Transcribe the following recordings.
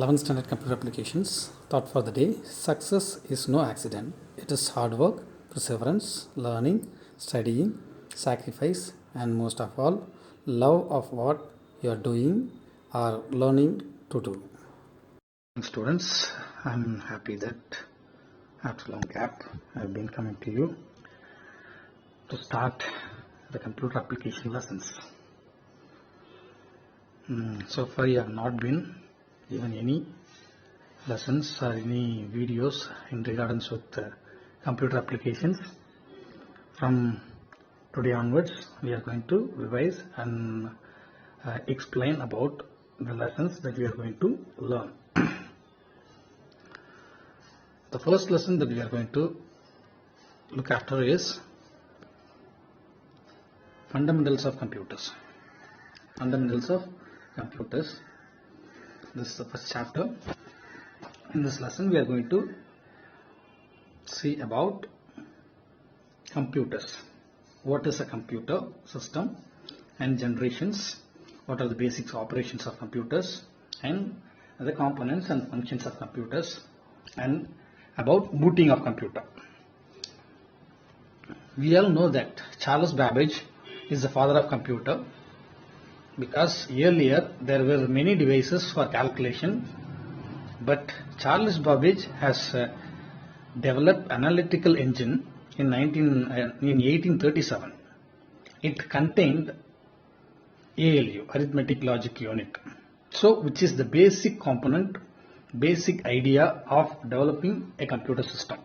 11th standard computer applications. Thought for the day: success is no accident. It is hard work, perseverance, learning, studying, sacrifice, and most of all, love of what you are doing or learning to do. Students, I'm happy that after a long gap I've been coming to you to start the computer application lessons. So far you have not been given any lessons or any videos in regards with computer applications. From today onwards we are going to revise and explain about the lessons that we are going to learn. The first lesson that we are going to look after is fundamentals of computers. Fundamentals of computers. This is the first chapter. In this lesson we are going to see about computers. What is a computer system and generations? What are the basic operations of computers and the components and functions of computers, and about booting of computer. We all know that Charles Babbage is the father of computer, because earlier there were many devices for calculation, but Charles Babbage has developed analytical engine in 1837. It contained ALU, arithmetic logic unit, so which is the basic component, basic idea of developing a computer system.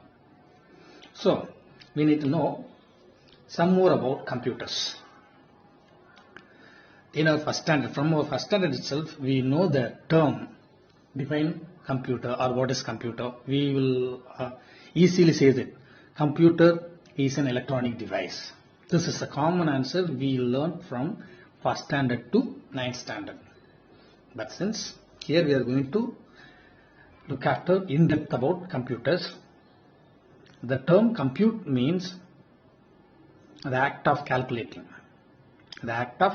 So we need to know some more about computers. In our first standard, from our first standard itself, we know the term define computer or what is computer. We will easily say that computer is an electronic device. This is a common answer we learned from first standard to 9th standard. But since here we are going to look after in depth about computers, the term compute means the act of calculating. The act of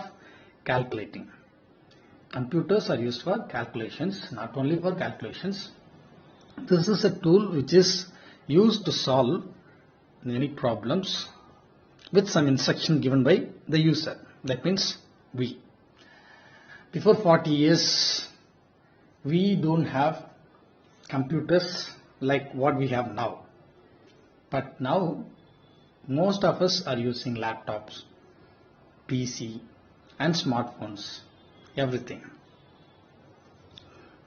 calculating. Computers are used for calculations, not only for calculations. This is a tool which is used to solve many problems with some instruction given by the user. That means we. Before 40 years, we don't have computers like what we have now. But now, most of us are using laptops, PC, and smartphones, everything.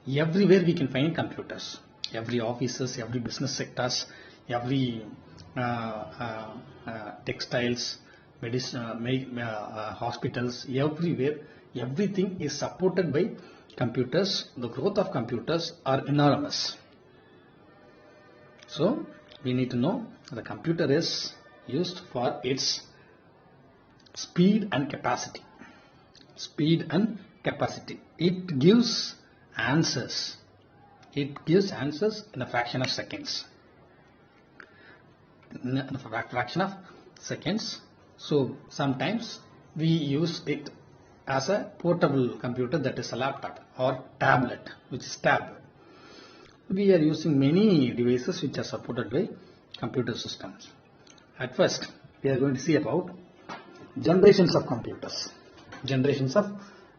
Everywhere we can find computers. Every offices, every business sectors, every textiles, hospitals, everywhere, everything is supported by computers. The growth of computers are enormous. So we need to know the computer is used for its speed and capacity. Speed and capacity. It gives answers. It gives answers in a fraction of seconds. So sometimes we use it as a portable computer, that is a laptop, or tablet, which is tab. We are using many devices which are supported by computer systems. At first, we are going to see about generations of computers. Generations of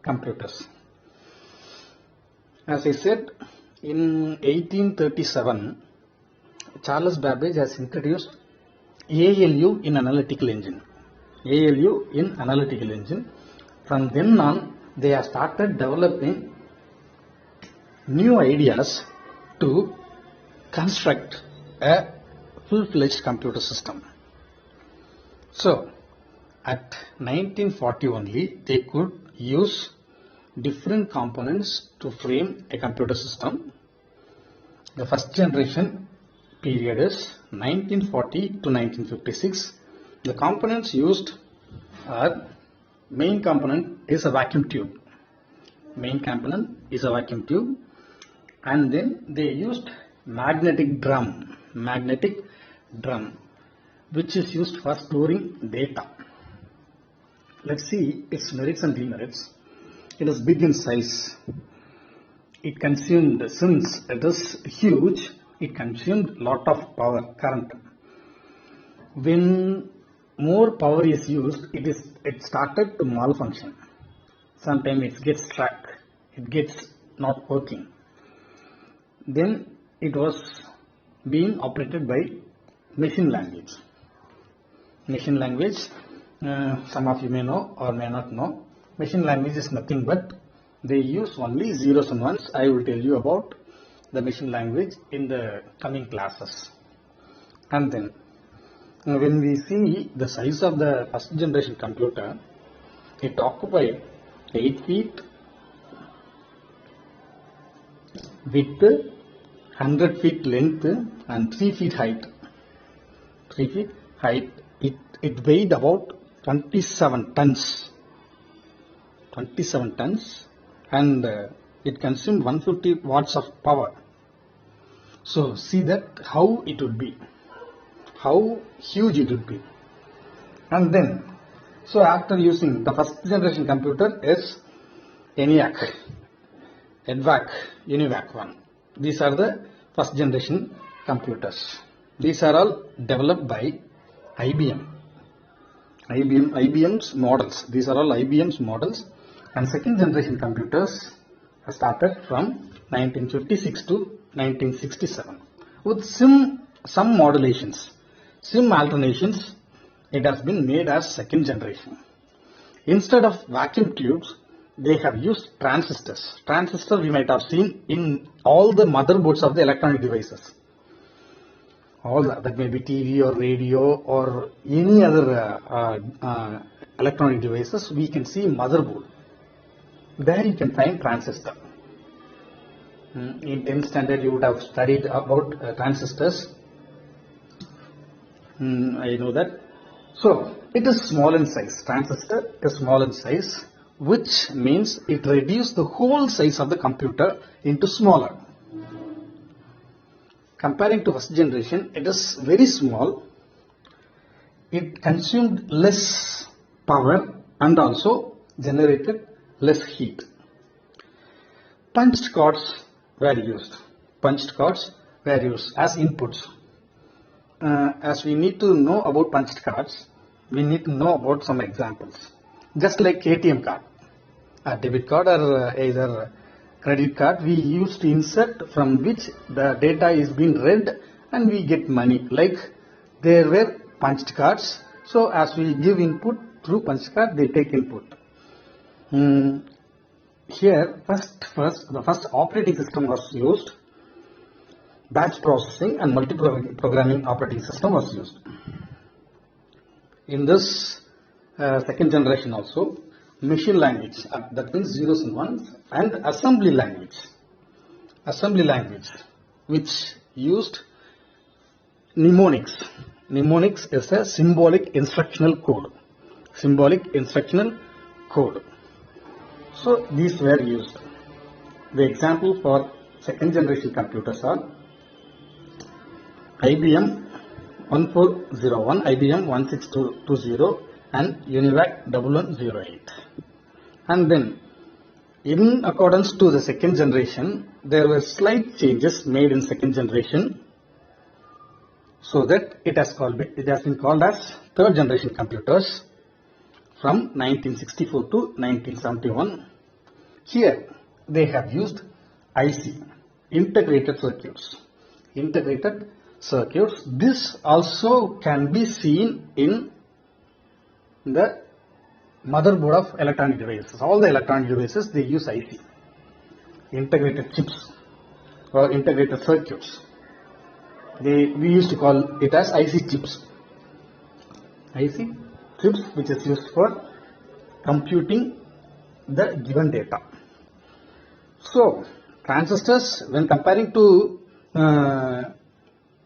computers. As I said, in 1837, Charles Babbage has introduced ALU in analytical engine. ALU in analytical engine. From then on, they have started developing new ideas to construct a full-fledged computer system. So, at 1940 only, they could use different components to frame a computer system. The first generation period is 1940 to 1956. The components used are: main component is a vacuum tube. Main component is a vacuum tube. And then they used magnetic drum, which is used for storing data. Let's see its merits and demerits. It is big in size. it consumed, since it is huge, it consumed lot of power, current. When more power is used, it started to malfunction. Sometimes it gets stuck, it gets not working. Then it was being operated by machine language. Machine language, some of you may know or may not know. Machine language is nothing but they use only zeros and ones. I will tell you about the machine language in the coming classes. And then when we see the size of the first generation computer, it occupied 8 feet width, 100 feet length and 3 feet height. 3 feet height. It weighed about 27 tons. 27 tons, and it consumed 150 watts of power. So see that how it would be, how huge it would be. And then, so after using the first generation computer is ENIAC, EDVAC, UNIVAC 1. These are the first generation computers. These are all developed by IBM. IBM's models. These are all IBM's models. And second generation computers started from 1956 to 1967 with some modulations, some alternations. It has been made as second generation. Instead of vacuum tubes, they have used transistors. Transistor we might have seen in all the motherboards of the electronic devices. All that may be TV or radio or any other electronic devices, we can see motherboard. There you can find transistor. In 10th standard you would have studied about transistors. I know that. So it is small in size. Transistor is small in size, which means it reduced the whole size of the computer into smaller. Comparing to first generation, it is very small. It consumed less power and also generated less heat. Punched cards were used. Punched cards were used as inputs. As we need to know about punched cards, we need to know about some examples. Just like ATM card, a debit card or either credit card, we used to insert from which the data is being read and we get money. Like there were punched cards. So as we give input through punch card, they take input. Here, the first operating system was used. Batch processing and multi-programming operating system was used. In this second generation also, machine language, that means zeros and ones, and assembly language. Assembly language, which used mnemonics. Mnemonics is a symbolic instructional code. Symbolic instructional code. So these were used. The example for second generation computers are IBM 1401, IBM 16220 and UNIVAC 1108. And then in accordance to the second generation, there were slight changes made in second generation, so that it has been called as third generation computers from 1964 to 1971. Here they have used IC, integrated circuits. Integrated circuits. This also can be seen in the motherboard of electronic devices. All the electronic devices, they use IC, integrated chips or integrated circuits. We used to call it as IC chips. IC chips, which is used for computing the given data. So transistors, when comparing to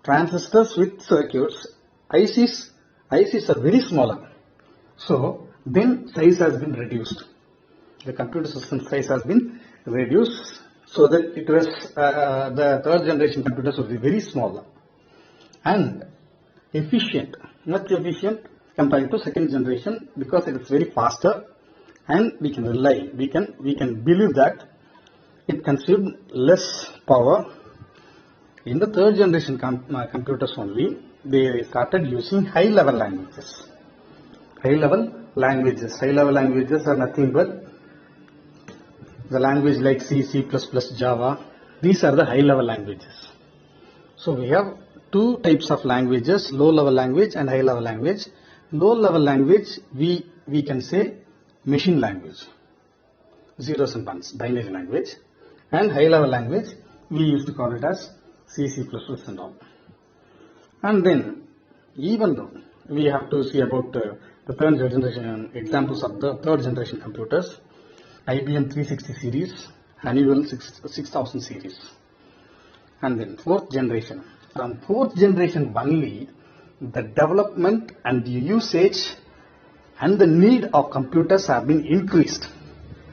transistors with circuits, ICs are very smaller. So then size has been reduced. The computer system size has been reduced so that it was the third generation computers will be very small and efficient, much efficient compared to second generation, because it is very faster and we can rely, we can believe that it consumed less power. In the third generation computers only, they started using high-level languages. High-level languages are nothing but the language like C, C++, Java. These are the high-level languages. So we have two types of languages, low-level language and high-level language. Low-level language, we can say machine language, zeros and ones, binary language. And high-level language, we used to call it as C, C++ and all. And then, even though we have to see about the third generation examples of the third generation computers, IBM 360 series, Honeywell 6000 series. And then fourth generation. From fourth generation only, the development and the usage and the need of computers have been increased,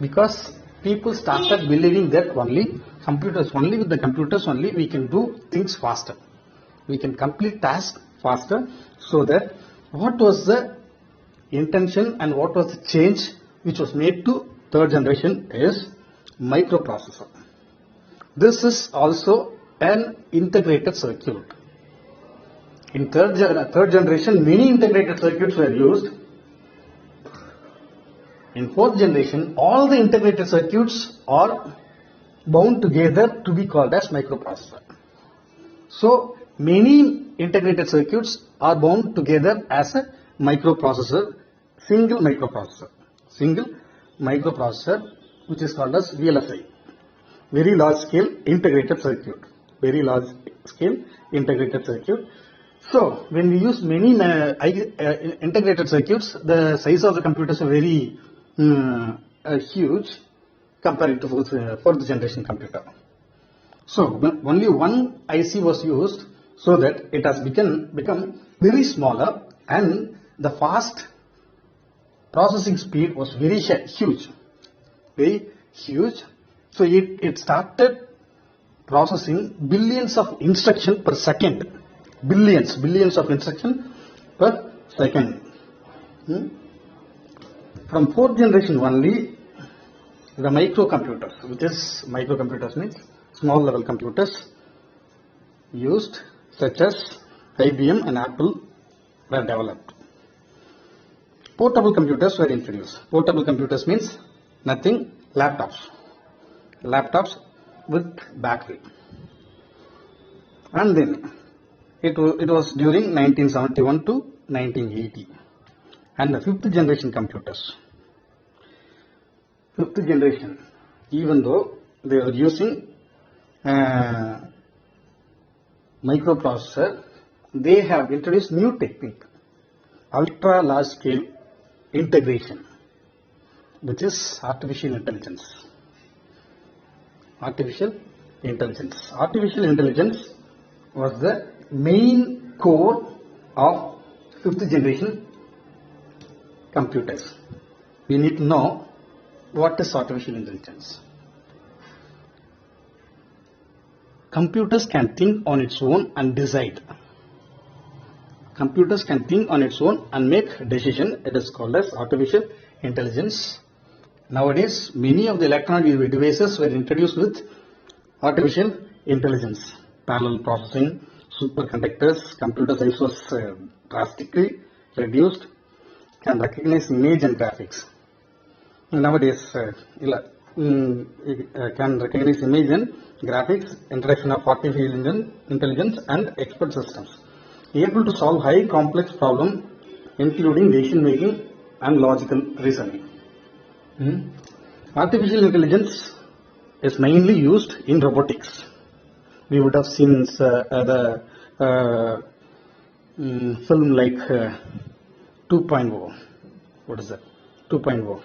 because people started believing that with the computers only we can do things faster. We can complete tasks faster. So that what was the intention and what was the change which was made to third generation is microprocessor. This is also an integrated circuit. In third generation, many integrated circuits were used. In fourth generation, all the integrated circuits are bound together to be called as microprocessor. So many integrated circuits are bound together as a microprocessor, single microprocessor, which is called as VLSI, very large scale integrated circuit, So when we use many integrated circuits, the size of the computers are very huge compared to fourth generation computer. So only one IC was used, so that it has become very smaller, and the fast processing speed was very huge. So it started processing billions of instructions per second. Billions of instructions per second. From fourth generation only, the microcomputers means small level computers used, such as IBM and Apple, were developed. Portable computers were introduced. Portable computers means nothing, laptops with battery. And then it was during 1971 to 1980. And the fifth generation computers. Fifth generation, even though they were using microprocessor, they have introduced new technique, ultra large scale integration, which is artificial intelligence. Artificial intelligence was the main core of fifth generation computers. We need to know what is artificial intelligence. Computers can think on its own and decide. Computers can think on its own and make decision. It is called as artificial intelligence. Nowadays, many of the electronic devices were introduced with artificial intelligence. Parallel processing, superconductors, computer size was drastically reduced, can recognize image and graphics. Nowadays, can recognize image and graphics, introduction of artificial intelligence and expert systems, able to solve high complex problems, including decision making and logical reasoning. Artificial intelligence is mainly used in robotics. We would have seen the film like 2.0. What is that? 2.0.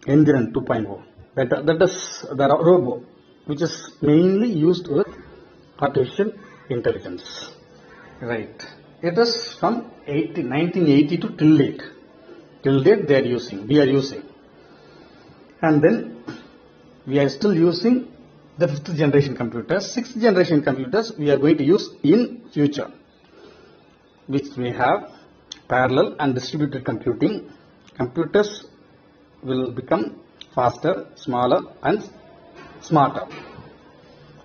Engineering 2.0. That is the robot, which is mainly used with artificial intelligence. Right. It is from 1980 to till date. Till date we are using. And then we are still using the fifth generation computers. Sixth generation computers we are going to use in future, which we have parallel and distributed computing. Computers will become faster, smaller and smarter.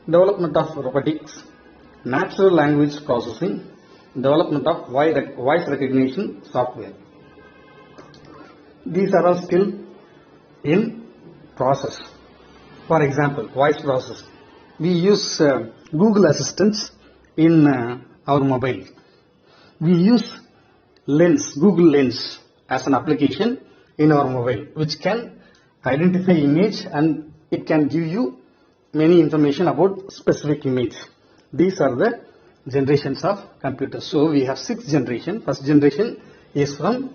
Development of robotics, natural language processing, development of voice recognition software. These are all still in process. For example, voice process. We use Google Assistants in our mobile. We use Lens, Google Lens as an application in our mobile, which can identify image and it can give you many information about specific image. These are the generations of computers. So we have 6 generations. First generation is from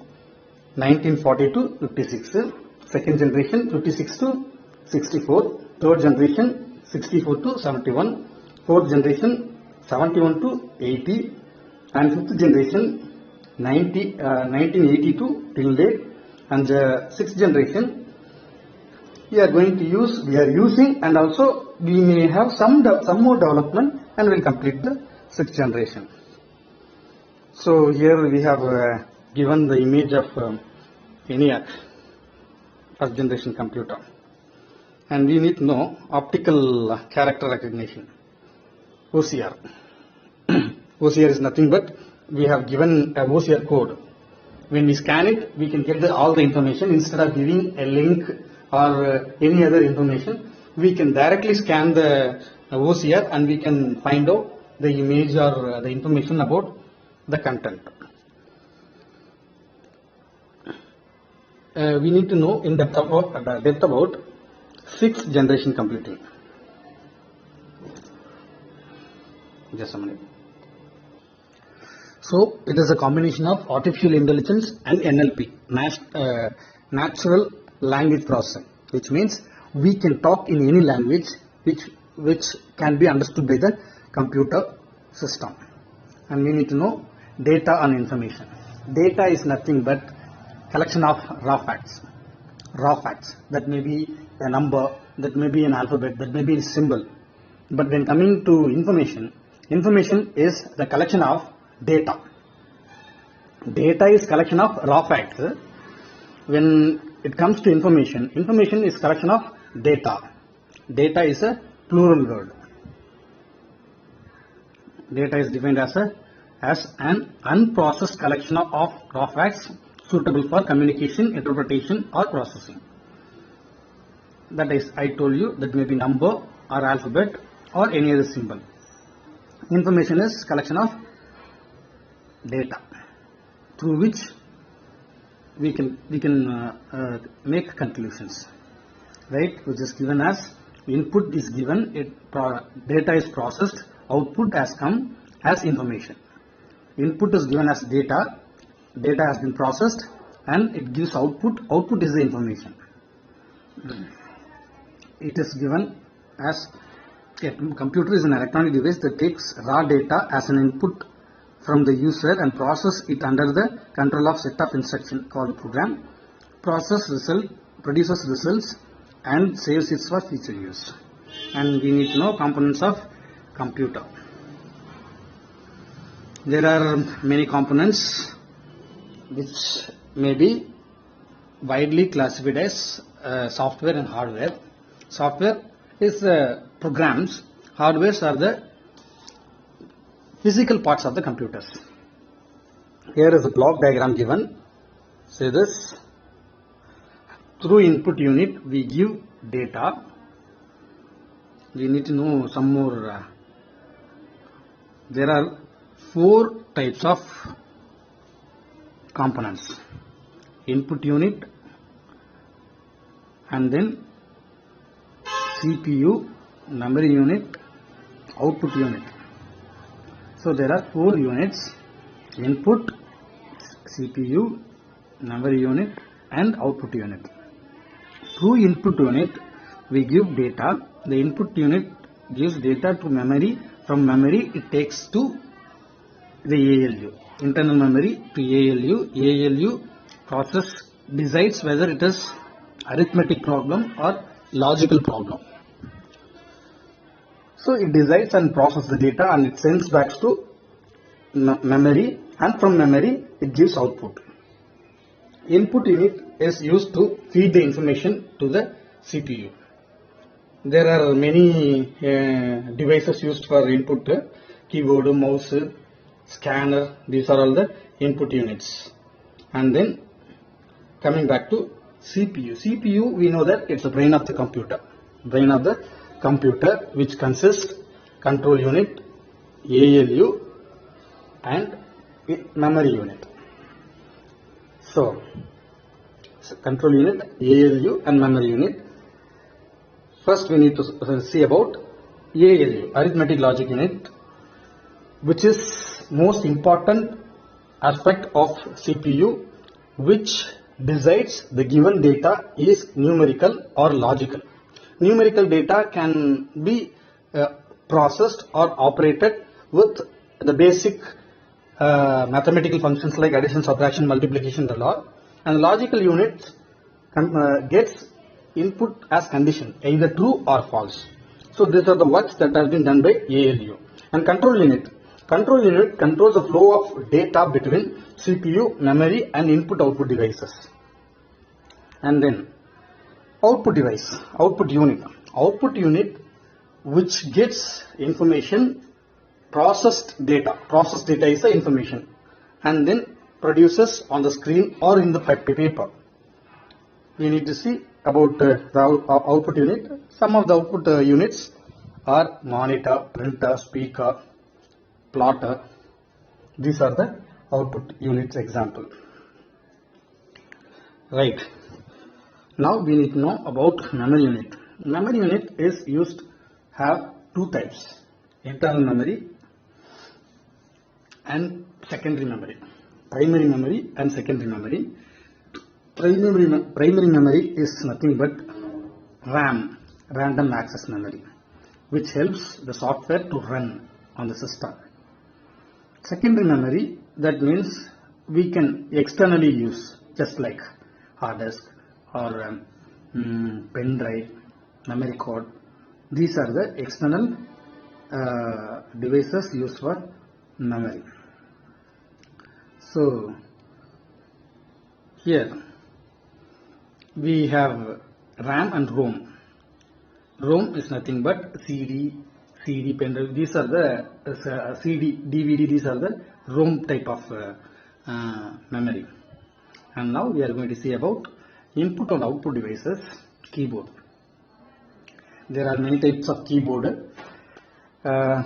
1940 to 56. Second generation 56 to 64. Third generation 64 to 71. Fourth generation 71 to 80. And fifth generation 1980 to till date. And the sixth generation we are using, and also we may have some more development and will complete the sixth generation. So here we have given the image of ENIAC, first generation computer, and we need to know optical character recognition, OCR. OCR is nothing but we have given a OCR code. When we scan it, we can get all the information. Instead of giving a link or any other information, we can directly scan the OCR and we can find out the image or the information about the content. We need to know in depth about sixth generation computing. Just a minute. So it is a combination of artificial intelligence and NLP, natural language processing, which means we can talk in any language which can be understood by the computer system. And we need to know data and information. Data is nothing but collection of raw facts. That may be a number, that may be an alphabet, that may be a symbol. But when coming to information is the collection of data. Data is collection of raw facts. When it comes to information is collection of data. Data is a plural word. Data is defined as an unprocessed collection of raw facts suitable for communication, interpretation or processing. That is, I told you, that may be number or alphabet or any other symbol. Information is collection of data through which we can make conclusions, right? Which is given as input is given, data is processed, output has come as information. Input is given as data has been processed and it gives output is the information. It is given as a computer is an electronic device that takes raw data as an input from the user and process it under the control of set of instruction called program, produces results and saves it for future use. And we need to know components of computer. There are many components which may be widely classified as software and hardware. Software is programs, hardwares are the physical parts of the computers. Here is a block diagram given. Say this. Through input unit we give data. We need to know some more. There are 4 types of components. Input unit and then CPU, memory unit, output unit. So there are 4 units: input, CPU, memory unit and output unit. Through input unit we give data. The input unit gives data to memory. From memory it takes to the ALU, internal memory to ALU. ALU process decides whether it is arithmetic problem or logical problem. So it decides and processes the data and it sends back to memory, and from memory it gives output. Input unit is used to feed the information to the CPU. There are many devices used for input, keyboard, mouse, scanner, these are all the input units. And then coming back to CPU. CPU, we know that it's the brain of the computer. Brain of the computer, which consists control unit, ALU and memory unit. So control unit, ALU and memory unit. First we need to see about ALU, arithmetic logic unit, which is most important aspect of CPU, which decides the given data is numerical or logical. Numerical data can be processed or operated with the basic mathematical functions like addition, subtraction, multiplication, and all. And logical unit gets input as condition, either true or false. So these are the works that has been done by ALU. And control unit. Control unit controls the flow of data between CPU, memory and input-output devices. And then output device, output unit. Output unit which gets information, processed data. Processed data is the information. And then produces on the screen or in the paper. We need to see about the output unit. Some of the output units are monitor, printer, speaker, plotter. These are the output units example. Right. Now we need to know about memory unit. Memory unit is used to have two types, internal memory and secondary memory. Primary memory and secondary memory. Primary memory is nothing but RAM, random access memory, which helps the software to run on the system. Secondary memory, that means we can externally use, just like hard disk or pen drive, memory card. These are the external devices used for memory. So here we have RAM and ROM. ROM is nothing but CD, pen drive. These are the CD, DVD. These are the ROM type of memory. And now we are going to see about input and output devices, keyboard. There are many types of keyboard. A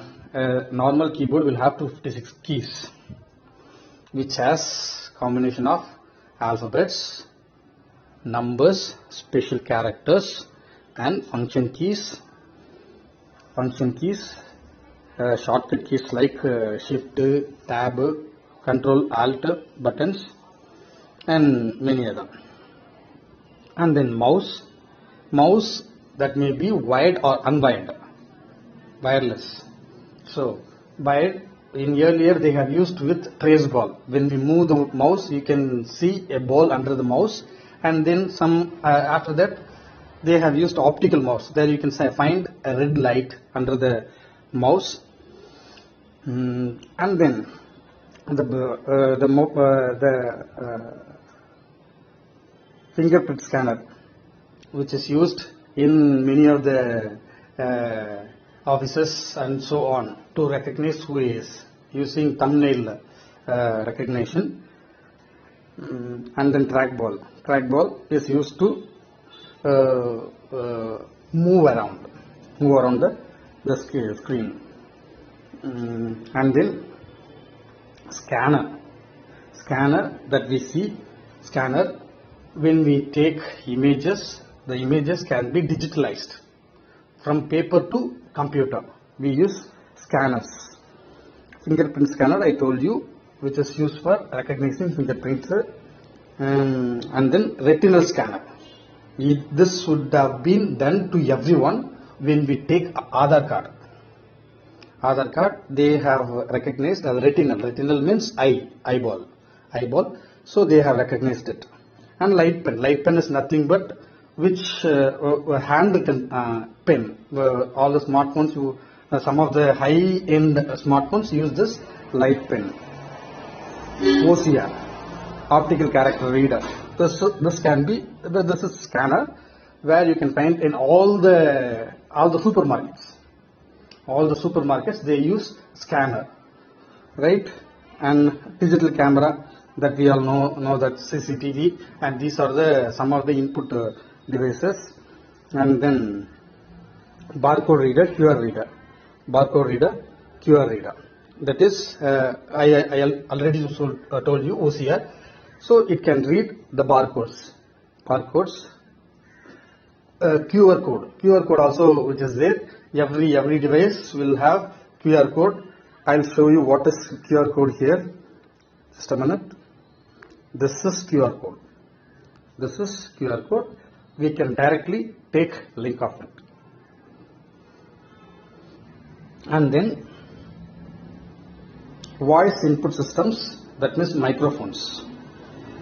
normal keyboard will have 256 keys, which has combination of alphabets, numbers, special characters and function keys. Shortcut keys like shift, tab, control, alt buttons and many other. And then mouse that may be wired or unwired, wireless. So wired, in earlier they have used with trace ball. When we move the mouse, you can see a ball under the mouse, and then some after that they have used optical mouse. There you can find a red light under the mouse. And then the fingerprint scanner, which is used in many of the offices and so on to recognize who is, using thumbnail recognition. And then trackball is used to move around the screen. And then scanner that we see, when we take images, the images can be digitalized from paper to computer. We use scanners. Fingerprint scanner, I told you, which is used for recognizing fingerprints. And then retinal scanner. This would have been done to everyone when we take Aadhaar card. Aadhaar card, they have recognized as retinal. Retinal means eyeball. So they have recognized it. And light pen is nothing but which handwritten pen. All the smartphones, some of the high-end smartphones use this light pen. OCR, optical character reader. This is scanner, where you can find in all the supermarkets. All the supermarkets, they use scanner, right? And digital camera, that we all know that CCTV, and these are the some of the input devices. And then barcode reader, QR reader, barcode reader, QR reader. That is, I already told you OCR. So it can read the barcodes. QR code also, which is there. Every device will have QR code. I'll show you what is QR code here. Just a minute. This is QR code. This is QR code. We can directly take link of it. And then voice input systems, that means microphones.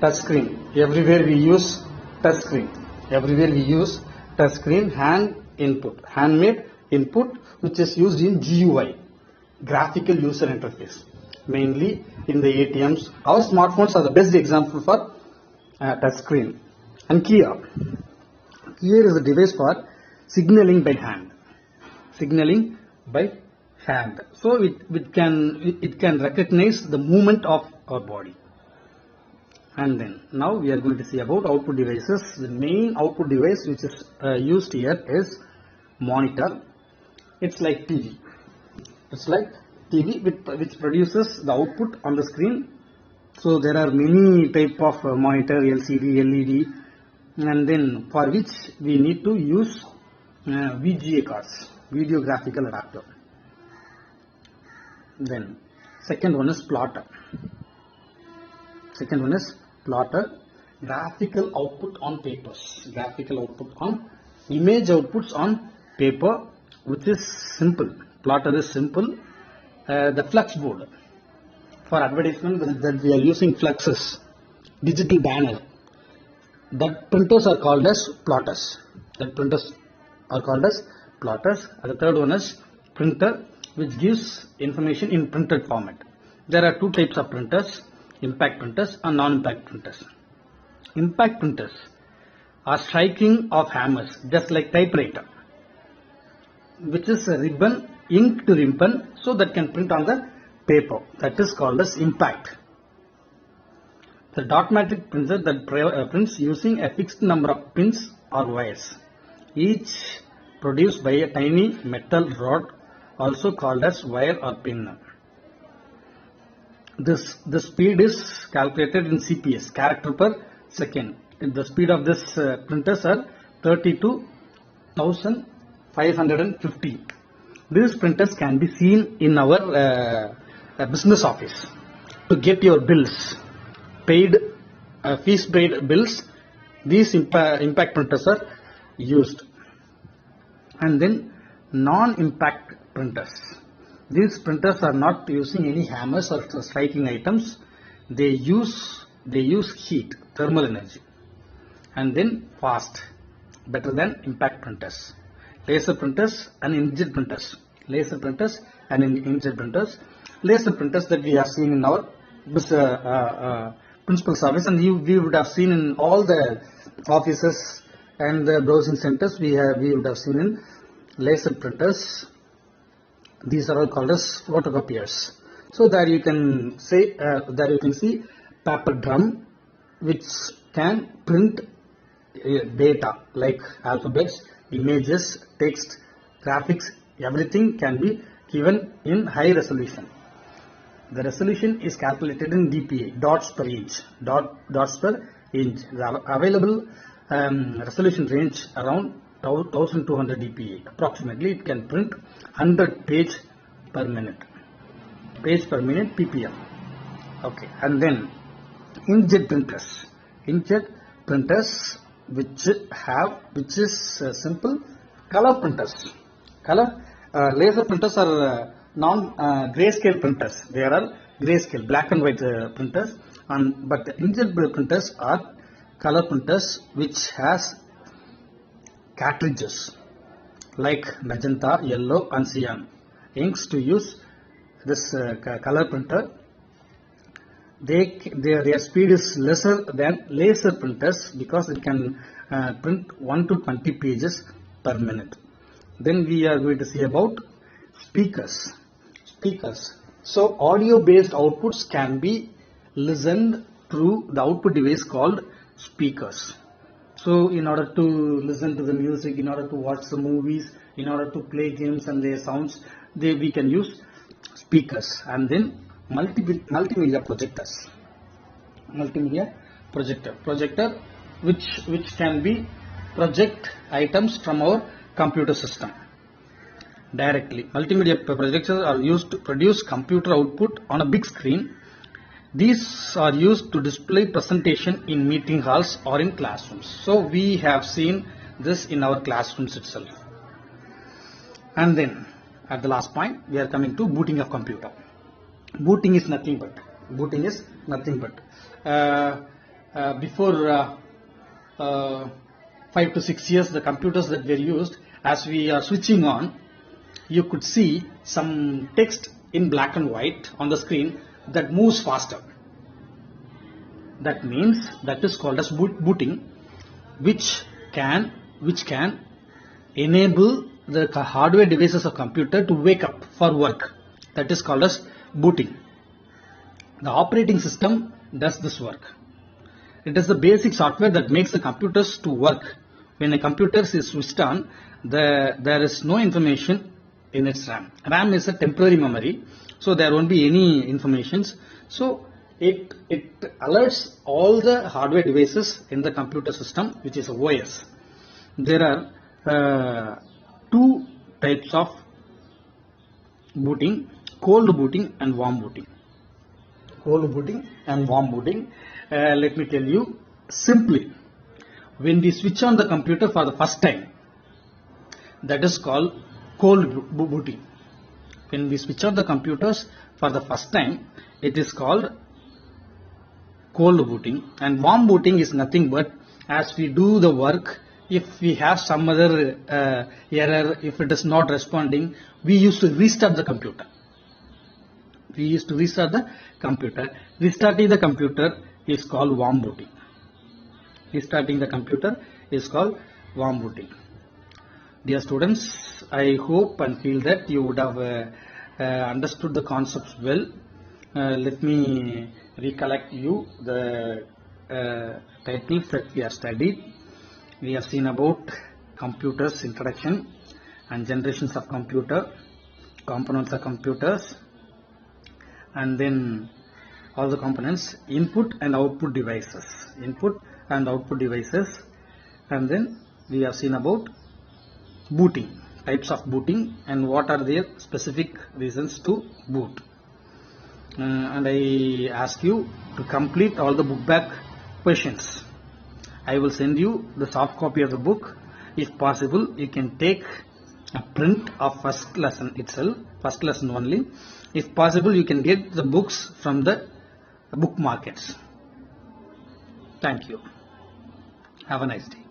Touch screen. Everywhere we use touch screen. Handmade input, which is used in GUI, graphical user interface, mainly in the ATMs. Our smartphones are the best example for touch screen. And Kia is a device for signaling by hand. So it can recognize the movement of our body. And then now we are going to see about output devices. The main output device which is used here is monitor. It's like TV. Which produces the output on the screen. So there are many type of monitor, LCD, LED, and then for which we need to use VGA cards, video graphical adapter. Then second one is plotter. Graphical output on papers. Image outputs on paper, which is simple. Plotter is simple. The flux board for advertisement, that we are using fluxes, digital banner. That printers are called as plotters. And the third one is printer, which gives information in printed format. There are two types of printers: impact printers and non-impact printers. Impact printers are striking of hammers, just like typewriter, which is a ribbon, ink to ribbon, so that can print on the paper. That is called as impact. The dot-matic printer that prints using a fixed number of pins or wires, each produced by a tiny metal rod, also called as wire or pin. The speed is calculated in CPS, character per second. The speed of this printers are 32,550. These printers can be seen in our business office to get your bills paid, fees paid bills. These impact printers are used. And then non-impact printers. These printers are not using any hammers or striking items. They use heat, thermal energy, and then fast, better than impact printers. Laser printers and inkjet printers. Laser printers that we have seen in our principal service, and we would have seen in all the offices and the browsing centers. We would have seen in laser printers. These are all called as photocopiers. So there you can see paper drum, which can print data like alphabets, images, text, graphics. Everything can be given in high resolution. The resolution is calculated in DPI, dots per inch. The available resolution range around 1200 dpi. Approximately it can print 100 page per minute ppm. Okay, and then inkjet printers, which is simple color printers. Laser printers are non-grayscale printers. They are grayscale, black and white printers, but the inkjet printers are color printers which has cartridges like magenta, yellow and cyan inks to use this color printer. their speed is lesser than laser printers because it can print 1 to 20 pages per minute. Then we are going to see about speakers. So audio based outputs can be listened through the output device called speakers. So in order to listen to the music, in order to watch the movies, in order to play games and their sounds, we can use speakers. And then multimedia projector which can be project items from our computer system directly. Multimedia projectors are used to produce computer output on a big screen. These are used to display presentation in meeting halls or in classrooms. So we have seen this in our classrooms itself. And then at the last point we are coming to booting of computer. Booting is nothing but before 5 to 6 years, the computers that were used, as we are switching on, you could see some text in black and white on the screen that moves faster. That means that is called as booting, which can enable the hardware devices of computer to wake up for work. That is called as booting. The operating system does this work. It is the basic software that makes the computers to work. When a computer is switched on, there is no information in its RAM. RAM is a temporary memory, so there won't be any informations. So it alerts all the hardware devices in the computer system, which is a OS. There are two types of booting: cold booting and warm booting. Let me tell you simply. When we switch on the computer for the first time, that is called cold booting. When we switch on the computers for the first time, it is called cold booting. And warm booting is nothing but as we do the work, if we have some other error, if it is not responding, we used to restart the computer. Restarting the computer is called warm booting. Dear students, I hope and feel that you would have understood the concepts well. Let me recollect you the titles that we have studied. We have seen about computers, introduction and generations of computer, components of computers, and then all the components, input and output devices, and then we have seen about booting, types of booting and what are their specific reasons to boot. And I ask you to complete all the book back questions. I will send you the soft copy of the book. If possible, you can take a print of first lesson itself, first lesson only. If possible, you can get the books from the book markets. Thank you. Have a nice day.